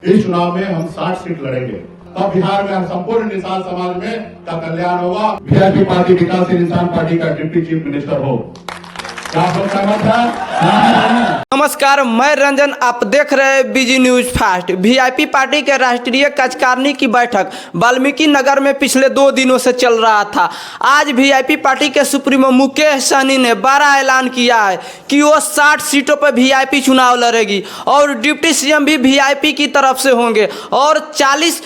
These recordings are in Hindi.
इस चुनाव में हम 60 सीट लड़ेंगे, तब बिहार में संपूर्ण निषाद समाज में का कल्याण होगा। वीआईपी पार्टी विकासशील इंसान पार्टी का डिप्टी चीफ मिनिस्टर हो। क्या सहमत है? नमस्कार, मैं रंजन, आप देख रहे हैं बीजी न्यूज फास्ट। वीआईपी पार्टी के राष्ट्रीय कार्यकारिणी की बैठक वाल्मीकि नगर में पिछले 2 दिनों से चल रहा था। आज वीआईपी पार्टी के सुप्रीमो मुकेश सहनी ने बड़ा ऐलान किया है कि वो 60 सीटों पर वीआईपी चुनाव लड़ेगी और डिप्टी सीएम भी वीआईपी की तरफ से होंगे और 40+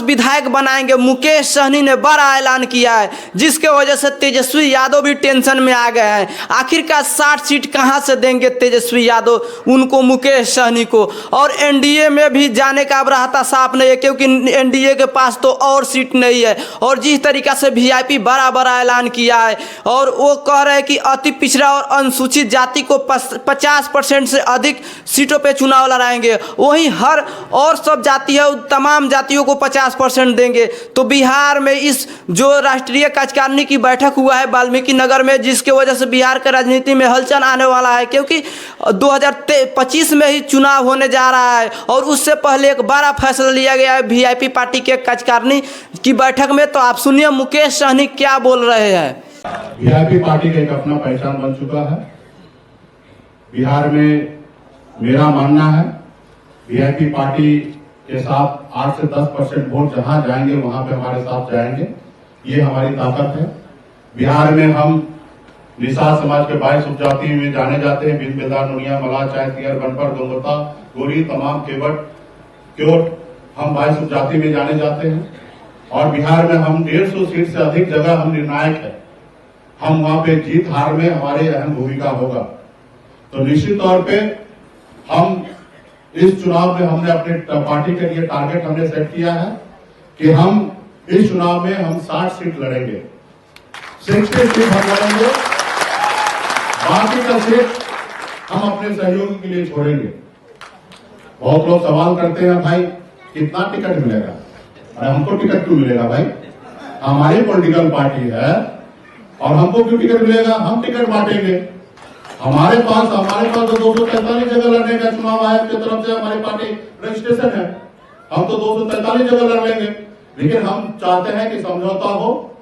विधायक बनाएंगे। मुकेश सहनी ने बड़ा ऐलान किया है, जिसके वजह से तेजस्वी यादव भी टेंशन में आ गए हैं। आखिरकार 60 सीट कहां से देंगे तेजस्वी यादव उनको, मुकेश सहनी को? और एनडीए में भी जाने का अब रास्ता साफ नहीं है, क्योंकि एनडीए के पास तो और सीट नहीं है। और जिस तरीका से वीआईपी बड़ा ऐलान किया है और वो कह रहे हैं कि अति पिछड़ा और अनुसूचित जाति को 50% से अधिक सीटों पर चुनाव लड़ाएंगे, वहीं हर और सब जाति है तमाम जातियों को 50% देंगे। तो बिहार में इस जो राष्ट्रीय कार्यकारिणी की बैठक हुआ है वाल्मीकि नगर में, जिसके वजह से बिहार के राजनीति में हलचल आने वाला है, क्योंकि 2025 में ही चुनाव होने जा रहा है और उससे पहले एक बड़ा फैसला लिया गया है वीआईपी पार्टी के कार्यकारिणी की बैठक में। तो आप सुनिए मुकेश सहनी क्या बोल रहे हैं। वीआईपी पार्टी का एक अपना पहचान बन चुका है बिहार में। मेरा मानना है वीआईपी पार्टी के साथ 8 से 10% वोट जहां जाएंगे वहां पे हमारे साथ जाएंगे। ये हमारी ताकत है। बिहार में हम निषाद समाज के 22 उपजाति में जाने जाते हैं। बिन बेदार, नुनिया, मलाह, चायतियर, गणपर, गंगोता, गोरी, तमाम, केवट, क्योट, हम 22 उपजाति में जाने जाते हैं। और बिहार में हम 150 सीट से अधिक जगह हम निर्णायक है। हम वहां पे जीत हार में हमारी अहम भूमिका होगा। तो निश्चित तौर पे हम इस चुनाव में हमने अपने पार्टी के लिए टारगेट हमने सेट किया है कि हम इस चुनाव में हम 60 सीट लड़ेंगे। 60 सीट हम लड़ेंगे, बाकी का सीट हम अपने सहयोगी के लिए छोड़ेंगे। बहुत लोग सवाल करते हैं, भाई कितना टिकट मिलेगा? अरे हमको टिकट क्यों मिलेगा भाई? हमारी पॉलिटिकल पार्टी है और हमको क्यों टिकट मिलेगा? हम टिकट बांटेंगे। हमारे पास तो 243 जगह लड़ने का चुनाव आयोग की तरफ से हमारी पार्टी रजिस्ट्रेशन है। हम तो 243 जगह लड़ लेंगे, लेकिन हम चाहते हैं कि समझौता हो।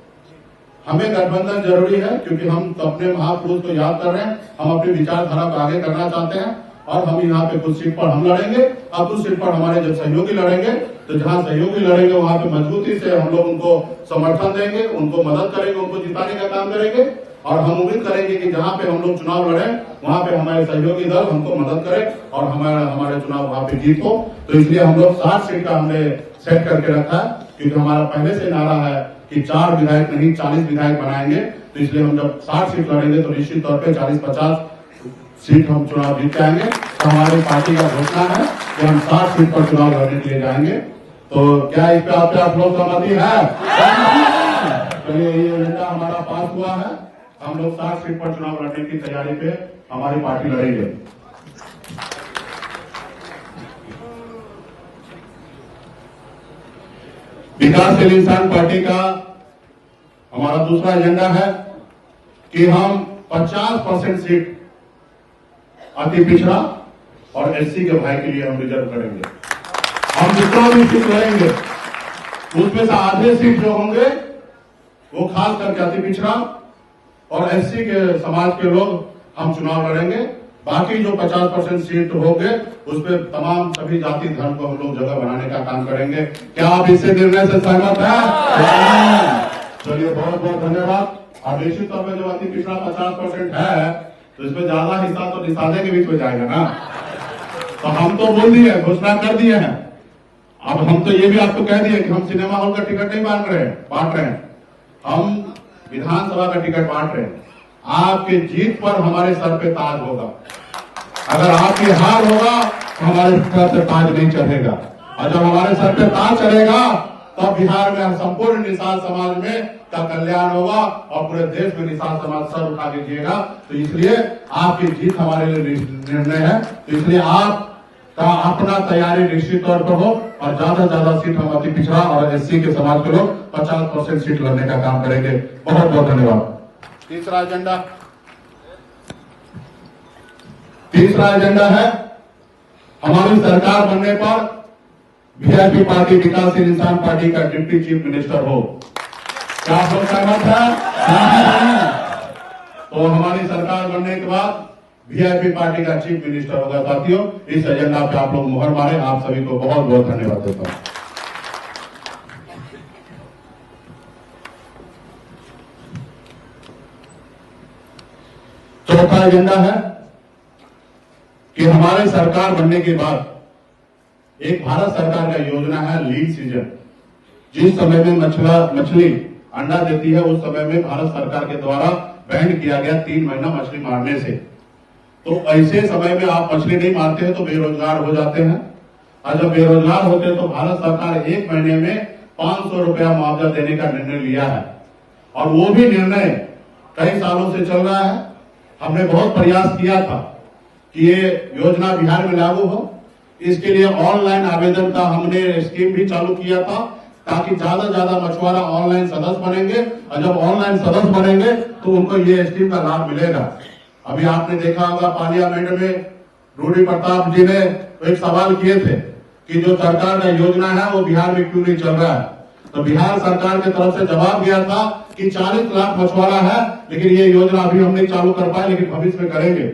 हमें गठबंधन जरूरी है, क्योंकि हम अपने महापुरुष को याद कर रहे हैं। हम अपनी विचारधारा को आगे करना चाहते हैं और हम यहाँ पे कुछ सीट पर हम लड़ेंगे और कुछ सीट पर हमारे जब सहयोगी लड़ेंगे। तो जहां सहयोगी लड़ेंगे वहां पे मजबूती से हम लोग उनको समर्थन देंगे, उनको मदद करेंगे, उनको जिताने का काम करेंगे। और हम उम्मीद करेंगे कि जहां पे हम लोग चुनाव लड़े वहां पे हमारे सहयोगी दल हमको मदद करे और हमारे चुनाव वहां पे जीत हो। तो इसलिए हम लोग 60 सीट का हमने सेट करके रखा है, क्योंकि हमारा पहले से नारा है कि 4 विधायक नहीं 40 विधायक बनाएंगे। तो इसलिए हम जब 60 सीट लड़ेंगे तो निश्चित तौर पर 40-50 सीट हम चुनाव जीत जाएंगे। तो हमारी पार्टी का घोषणा है कि हम 60 सीट पर चुनाव लड़ने के लिए जाएंगे। तो क्या इस पे आप लोग सहमति है? चलिए, ये एजेंडा हमारा पास हुआ है। हम लोग 60 सीट पर चुनाव लड़ने की तैयारी पे हमारी पार्टी लड़ेगी। विकासशील इंसान पार्टी का हमारा दूसरा एजेंडा है कि हम 50% सीट अति पिछड़ा और एससी के भाई के लिए हम रिजर्व करेंगे। हम जितना भी सीट लड़ेंगे उसमें से आधे सीट जो होंगे वो खास करके अति पिछड़ा और एससी के समाज के लोग हम चुनाव लड़ेंगे। बाकी जो 50% सीट होंगे उस पर तमाम सभी जाति धर्म को हम लोग जगह बनाने का काम करेंगे। क्या आप इससे निर्णय से सहमत हैं? चलिए, बहुत बहुत धन्यवाद। और निश्चित तौर पर जो अति पिछड़ा 50% है तो इसमें ज्यादा हिस्सा तो निषादे के बीच में जाएगा ना। तो हम तो बोल दिए, घोषणा कर दिए हैं। अब हम तो ये भी आपको कह दिए कि हम सिनेमा हॉल का टिकट नहीं बांट रहे हैं, हम विधानसभा का टिकट बांट रहे हैं। आपके जीत पर हमारे सर पे ताज होगा। अगर आपकी हार होगा तो हमारे सर पे ताज नहीं चढ़ेगा। और जब हमारे सर पे ताज चढ़ेगा तब बिहार में संपूर्ण निषाद समाज में का कल्याण होगा और पूरे देश में निषाद समाज सर उठा के जिएगा। तो इसलिए आपकी जीत हमारे लिए निर्णय है। तो इसलिए आप का अपना तैयारी निश्चित तौर पर हो और ज्यादा से ज्यादा सीट हम अति पिछड़ा और एससी के समाज के लोग 50% सीट लड़ने का काम करेंगे। बहुत बहुत धन्यवाद। तीसरा एजेंडा है हमारी सरकार बनने पर वीआईपी पार्टी विकासशील इंसान पार्टी का डिप्टी चीफ मिनिस्टर हो। क्या आप लोग सहमत हैं? तो हमारी सरकार बनने के बाद वीआईपी पार्टी का चीफ मिनिस्टर होगा। साथियों, इस एजेंडा पे आप लोग मुहर मारे। आप सभी को बहुत बहुत धन्यवाद देता हूं। चौथा एजेंडा है कि हमारे सरकार बनने के बाद एक भारत सरकार का योजना है लीन सीजन। जिस समय में मछली अंडा देती है उस समय में भारत सरकार के द्वारा बैन किया गया 3 महीना मछली मारने से। तो ऐसे समय में आप मछली नहीं मारते हैं तो बेरोजगार हो जाते हैं, और जब बेरोजगार होते हैं तो भारत सरकार 1 महीने में 500 रुपया मुआवजा देने का निर्णय लिया है। और वो भी निर्णय कई सालों से चल रहा है। हमने बहुत प्रयास किया था कि ये योजना बिहार में लागू हो। इसके लिए ऑनलाइन आवेदन का हमने स्कीम भी चालू किया था, ताकि ज्यादा से ज्यादा मछुआरा ऑनलाइन सदस्य बनेंगे, और जब ऑनलाइन सदस्य बनेंगे तो उनको ये स्कीम का लाभ मिलेगा। अभी आपने देखा होगा पार्लियामेंट में रूडी प्रताप जी ने एक सवाल किए थे कि जो सरकार का योजना है वो बिहार में क्यों नहीं चल रहा है। तो बिहार सरकार की तरफ से जवाब दिया था कि 40 लाख मछुआरा है, लेकिन ये योजना अभी हम नहीं चालू कर पाए, लेकिन भविष्य में करेंगे।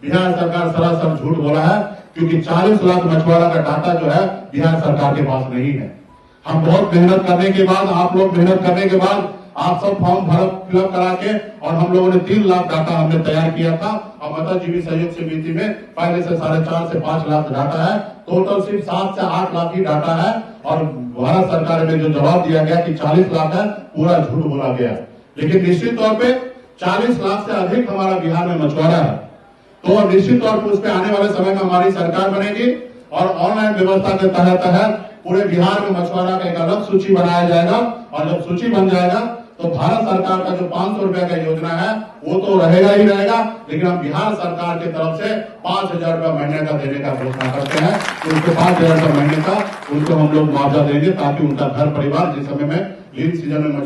बिहार सरकार सरासर झूठ बोला है, क्योंकि 40 लाख मछुआरा का डाटा जो है बिहार सरकार के पास नहीं है। हम बहुत मेहनत करने के बाद, आप लोग मेहनत करने के बाद, आप सब फॉर्म फिलअप करा के, और हम लोगों ने 3 लाख डाटा हमने तैयार किया था। और माता जीवी सहयोग समिति में पहले से 4.5 से 5 लाख डाटा है। टोटल सिर्फ 7 से 8 लाख ही डाटा है। और भारत सरकार ने जो जवाब दिया गया कि 40 लाख है, पूरा झूठ बोला गया। लेकिन निश्चित तौर पे 40 लाख से अधिक हमारा बिहार में मछुआरा है। तो निश्चित तौर पर उस पर आने वाले समय में हमारी सरकार बनेगी, और ऑनलाइन व्यवस्था के तहत पूरे बिहार में मछुआरा का एक अलग सूची बनाया जाएगा। और जब सूची बन जाएगा तो भारत सरकार का जो 500 रुपए का योजना है वो तो रहेगा ही रहेगा, लेकिन हम बिहार सरकार की तरफ से 5,000 रुपया महीने का देने का घोषणा करते हैं। उनको 5,000 रुपया महीने का उनको हम लोग मुआवजा देंगे, ताकि उनका घर परिवार जिस समय में लीन सीजन में